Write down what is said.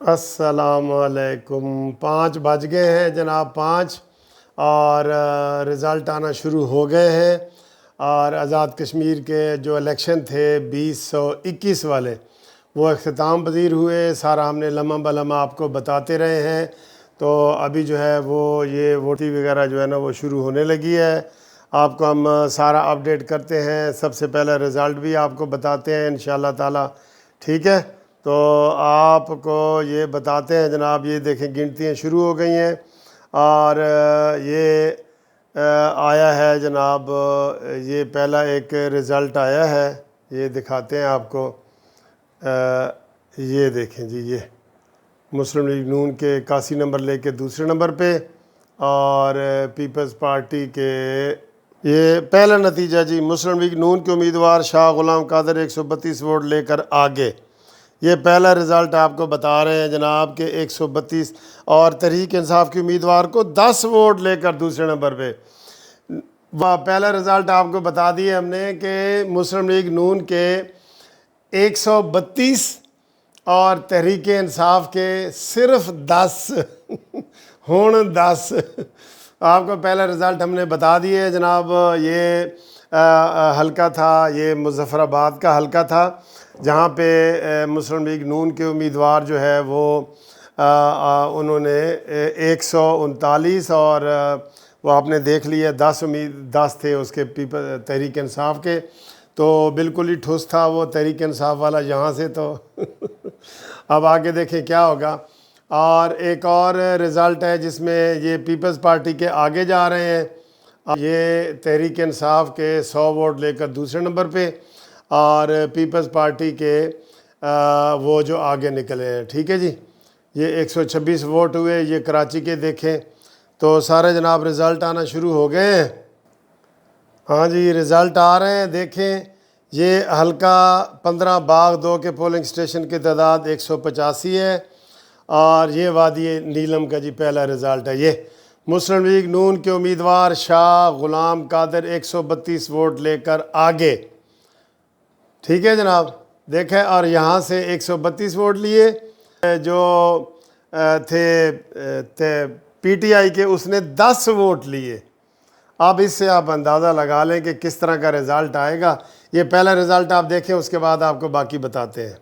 السلام علیکم۔ 5 بج گئے ہیں جناب، 5، اور رزلٹ آنا شروع ہو گئے ہیں۔ اور آزاد کشمیر کے جو الیکشن تھے 2021 والے، وہ اختتام پذیر ہوئے۔ سارا ہم نے لمحہ بلمحہ آپ کو بتاتے رہے ہیں۔ تو ابھی جو ہے وہ یہ ووٹنگ وغیرہ جو ہے نا وہ شروع ہونے لگی ہے۔ آپ کو ہم سارا اپڈیٹ کرتے ہیں۔ سب سے پہلے رزلٹ بھی آپ کو بتاتے ہیں انشاءاللہ تعالی، ٹھیک ہے؟ تو آپ کو یہ بتاتے ہیں جناب، یہ دیکھیں گنتیاں شروع ہو گئی ہیں، اور یہ آیا ہے جناب، یہ پہلا ایک رزلٹ آیا ہے، یہ دکھاتے ہیں آپ کو۔ یہ دیکھیں جی، یہ مسلم لیگ نون کے 81 نمبر لے کے دوسرے نمبر پہ، اور پیپلز پارٹی کے یہ پہلا نتیجہ جی، مسلم لیگ نون کے امیدوار شاہ غلام قادر 132 ووٹ لے کر آگے۔ یہ پہلا رزلٹ آپ کو بتا رہے ہیں جناب کہ 132، اور تحریک انصاف کے امیدوار کو 10 ووٹ لے کر دوسرے نمبر پہ۔ پہلا رزلٹ آپ کو بتا دیے ہم نے کہ مسلم لیگ نون کے 132 اور تحریک انصاف کے صرف 10 ہون 10۔ آپ کو پہلا رزلٹ ہم نے بتا دیے جناب۔ یہ حلقہ تھا، یہ مظفر آباد کا حلقہ تھا، جہاں پہ مسلم لیگ نون کے امیدوار جو ہے وہ انہوں نے 139، اور وہ آپ نے دیکھ لیا 10 تھے اس کے تحریک انصاف کے۔ تو بالکل ہی ٹھوس تھا وہ تحریک انصاف والا یہاں سے۔ تو اب آگے دیکھیں کیا ہوگا۔ اور ایک اور رزلٹ ہے جس میں یہ پیپلز پارٹی کے آگے جا رہے ہیں۔ یہ تحریک انصاف کے 100 ووٹ لے کر دوسرے نمبر پہ، اور پیپلز پارٹی کے وہ جو آگے نکلے ہیں، ٹھیک ہے جی۔ یہ 126 ووٹ ہوئے، یہ کراچی کے دیکھیں۔ تو سارے جناب رزلٹ آنا شروع ہو گئے ہیں۔ ہاں جی، رزلٹ آ رہے ہیں، دیکھیں۔ یہ حلقہ 15 باغ 2 کے پولنگ سٹیشن کی تعداد 185 ہے، اور یہ وادی نیلم کا جی پہلا رزلٹ ہے۔ یہ مسلم لیگ نون کے امیدوار شاہ غلام قادر 132 ووٹ لے کر آگے، ٹھیک ہے جناب، دیکھیں۔ اور یہاں سے 132 ووٹ لیے، جو تھے پی ٹی آئی کے، اس نے 10 ووٹ لیے۔ اب اس سے آپ اندازہ لگا لیں کہ کس طرح کا رزلٹ آئے گا۔ یہ پہلا رزلٹ آپ دیکھیں، اس کے بعد آپ کو باقی بتاتے ہیں۔